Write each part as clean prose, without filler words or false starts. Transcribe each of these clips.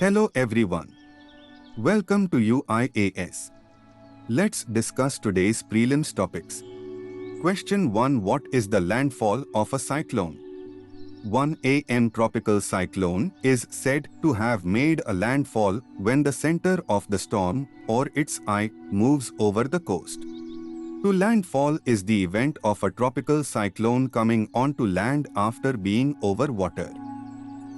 Hello everyone. Welcome to IAS. Let's discuss today's prelims topics. Question 1. What is the landfall of a cyclone? 1. AM tropical cyclone is said to have made a landfall when the center of the storm, or its eye, moves over the coast. To landfall is the event of a tropical cyclone coming onto land after being over water.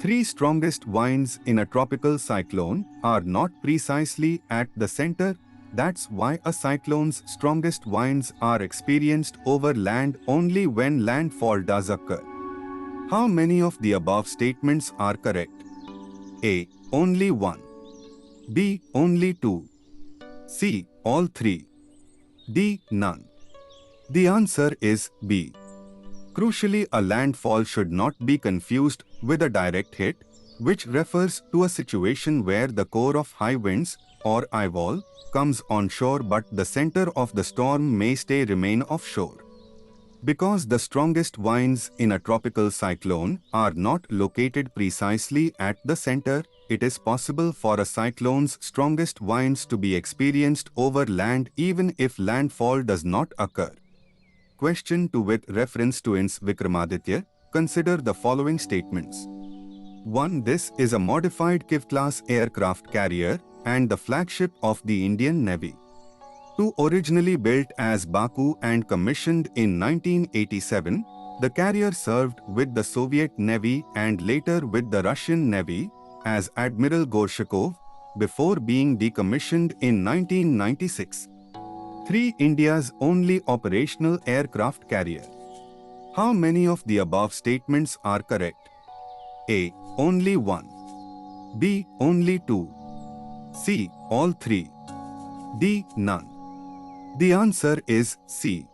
3 strongest winds in a tropical cyclone are not precisely at the center. That's why a cyclone's strongest winds are experienced over land only when landfall does occur. How many of the above statements are correct? A. Only 1. B. Only 2. C. All 3. D. None. The answer is B. Crucially, a landfall should not be confused with a direct hit, which refers to a situation where the core of high winds, or eyewall, comes onshore but the center of the storm may remain offshore. Because the strongest winds in a tropical cyclone are not located precisely at the center, it is possible for a cyclone's strongest winds to be experienced over land even if landfall does not occur. Question 2. With reference to INS Vikramaditya, consider the following statements. 1. This is a modified Kiv-class aircraft carrier and the flagship of the Indian Navy. 2. Originally built as Baku and commissioned in 1987, the carrier served with the Soviet Navy and later with the Russian Navy as Admiral Gorshakov before being decommissioned in 1996. 3. India's only operational aircraft carrier. How many of the above statements are correct? A. Only 1. B. Only 2. C. All 3. D. None. The answer is C.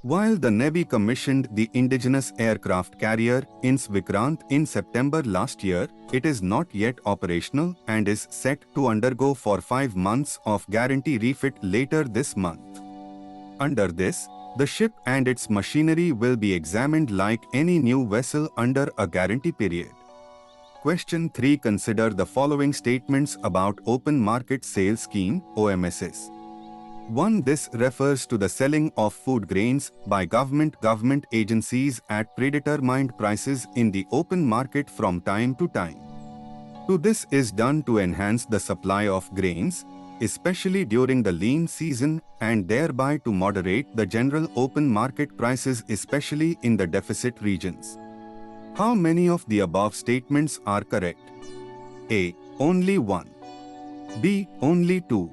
While the Navy commissioned the indigenous aircraft carrier INS Vikrant in September last year, it is not yet operational and is set to undergo for 5 months of guarantee refit later this month. Under this, the ship and its machinery will be examined like any new vessel under a guarantee period. Question 3. Consider the following statements about Open Market Sale Scheme (OMSS). 1. This refers to the selling of food grains by government agencies at predetermined prices in the open market from time to time. 2. This is done to enhance the supply of grains, especially during the lean season, and thereby to moderate the general open market prices, especially in the deficit regions. How many of the above statements are correct? A. Only 1. B. Only 2.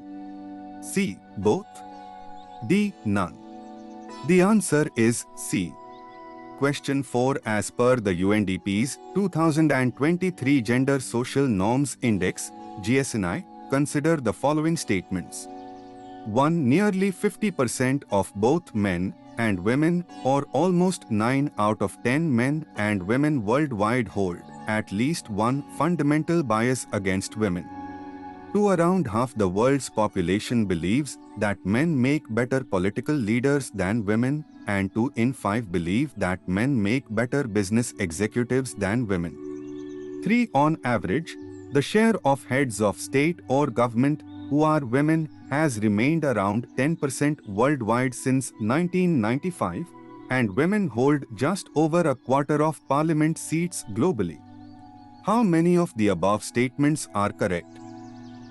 C. Both. D. None. The answer is C. Question 4. As per the UNDP's 2023 Gender Social Norms Index, GSNI, consider the following statements. 1. Nearly 50% of both men and women, or almost 9 out of 10 men and women worldwide, hold at least one fundamental bias against women. 2. Around half the world's population believes that men make better political leaders than women, and 2 in 5 believe that men make better business executives than women. 3. On average, the share of heads of state or government who are women has remained around 10% worldwide since 1995, and women hold just over a quarter of parliament seats globally. How many of the above statements are correct?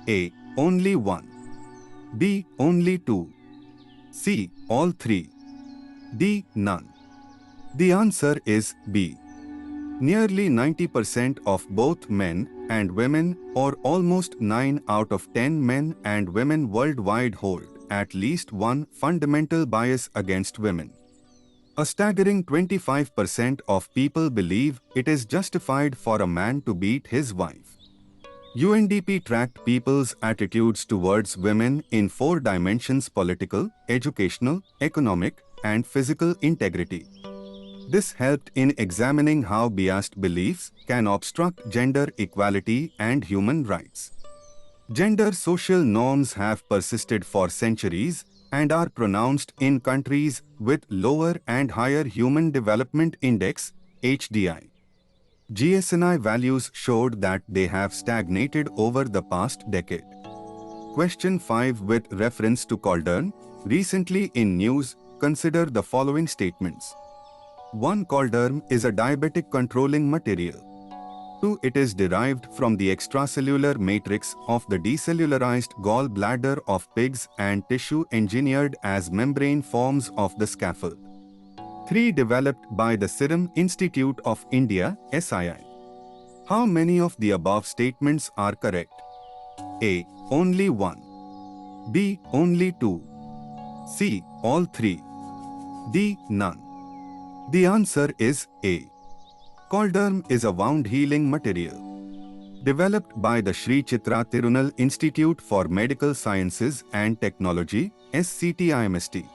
A. Only 1. B. Only 2. C. All 3. D. None. The answer is B. Nearly 90% of both men and women, or almost 9 out of 10 men and women worldwide, hold at least one fundamental bias against women. A staggering 25% of people believe it is justified for a man to beat his wife. UNDP tracked people's attitudes towards women in 4 dimensions: political, educational, economic, and physical integrity. This helped in examining how biased beliefs can obstruct gender equality and human rights. Gender social norms have persisted for centuries and are pronounced in countries with lower and higher Human Development Index (HDI). GSNI values showed that they have stagnated over the past decade. Question 5 with reference to Caldern, recently in news, consider the following statements. 1. Caldern is a diabetic controlling material. 2. It is derived from the extracellular matrix of the decellularized gallbladder of pigs and tissue engineered as membrane forms of the scaffold. 3. Developed by the Serum Institute of India, SII. How many of the above statements are correct? A. Only 1. B. Only 2. C. All 3. D. None. The answer is A. Caldern is a wound healing material. Developed by the Sri Chitra Tirunal Institute for Medical Sciences and Technology, SCTIMST.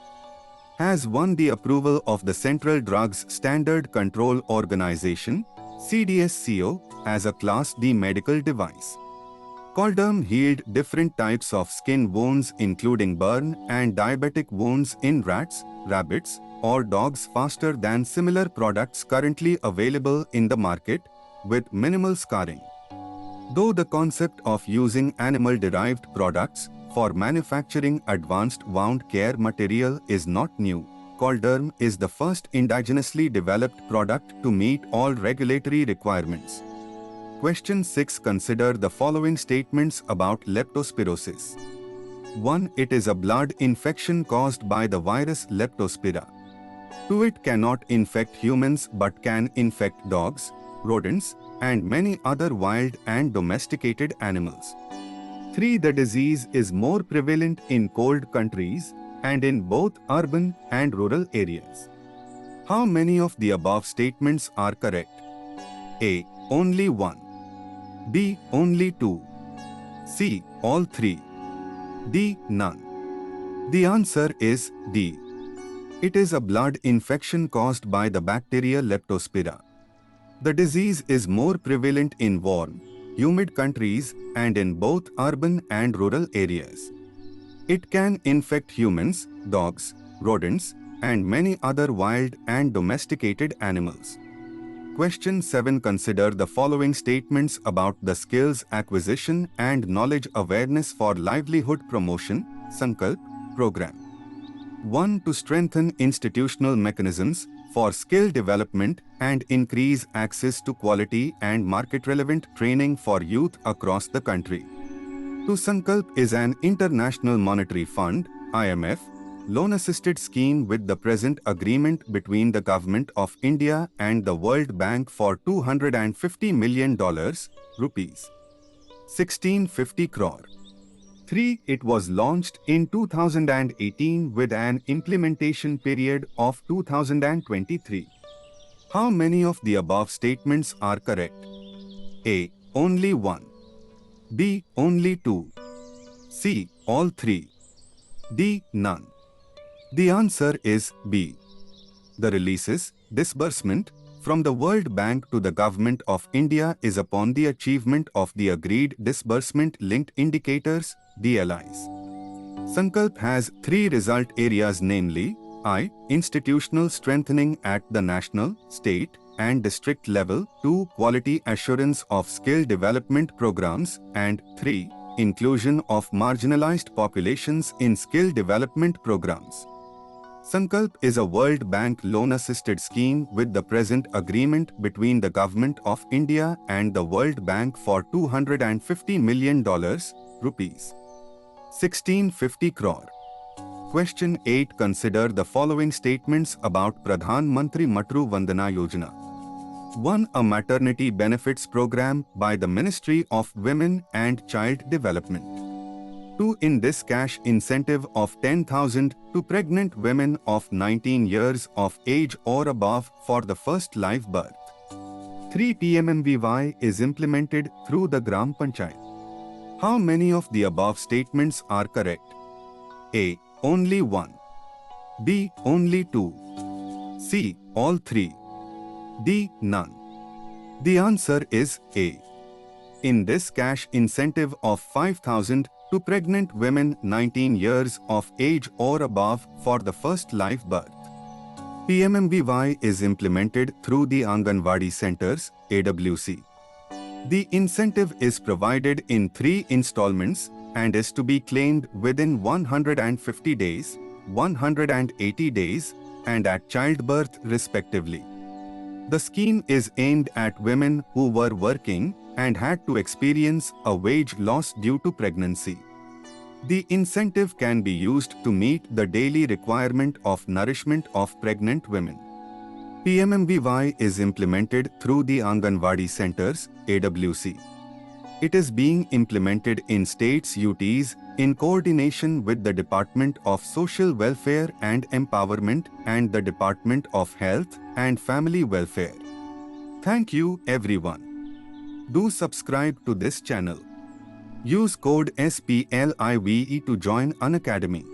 Has won the approval of the Central Drugs Standard Control Organization, CDSCO, as a Class D medical device. Caldern healed different types of skin wounds including burn and diabetic wounds in rats, rabbits, or dogs faster than similar products currently available in the market, with minimal scarring. Though the concept of using animal-derived products for manufacturing advanced wound care material is not new, Caldern is the first indigenously developed product to meet all regulatory requirements. Question 6. Consider the following statements about leptospirosis. 1. It is a blood infection caused by the virus Leptospira. 2. It cannot infect humans but can infect dogs, rodents, and many other wild and domesticated animals. 3. The disease is more prevalent in cold countries and in both urban and rural areas. How many of the above statements are correct? A. Only 1. B. Only 2. C. All 3. D. None. The answer is D. It is a blood infection caused by the bacteria Leptospira. The disease is more prevalent in warm, humid countries and in both urban and rural areas. It can infect humans, dogs, rodents, and many other wild and domesticated animals. Question 7. Consider the following statements about the Skills Acquisition and Knowledge Awareness for Livelihood Promotion (SANKALP) program. 1. To strengthen institutional mechanisms for skill development and increase access to quality and market-relevant training for youth across the country. 2. SANKALP is an International Monetary Fund (IMF) loan-assisted scheme with the present agreement between the Government of India and the World Bank for $250 million, rupees 1650 crore. 3. It was launched in 2018 with an implementation period of 2023. How many of the above statements are correct? A. Only 1. B. Only 2. C. All 3. D. None. The answer is B. The releases, disbursement, from the World Bank to the Government of India is upon the achievement of the agreed disbursement-linked indicators, DLIs. SANKALP has 3 result areas, namely I. Institutional strengthening at the national, state, and district level. 2. Quality assurance of skill development programs. And 3. Inclusion of marginalized populations in skill development programs. SANKALP is a World Bank loan-assisted scheme with the present agreement between the Government of India and the World Bank for $250 million, rupees 1650 crore. Question 8. Consider the following statements about Pradhan Mantri Matru Vandana Yojana. 1. A maternity benefits program by the Ministry of Women and Child Development. 2. In this cash incentive of 10,000 to pregnant women of 19 years of age or above for the first live birth. 3. PMMVY is implemented through the Gram Panchayat. How many of the above statements are correct? A. Only 1. B. Only 2. C. All 3. D. None. The answer is A. In this cash incentive of 5,000 to pregnant women 19 years of age or above for the first live birth. PMMVY is implemented through the Anganwadi Centers, AWC. The incentive is provided in 3 installments and is to be claimed within 150 days, 180 days, and at childbirth respectively. The scheme is aimed at women who were working and had to experience a wage loss due to pregnancy. The incentive can be used to meet the daily requirement of nourishment of pregnant women. PMMVY is implemented through the Anganwadi Centers, AWC. It is being implemented in states UTs in coordination with the Department of Social Welfare and Empowerment and the Department of Health and Family Welfare. Thank you everyone. Do subscribe to this channel. Use code SPLIVE to join Unacademy.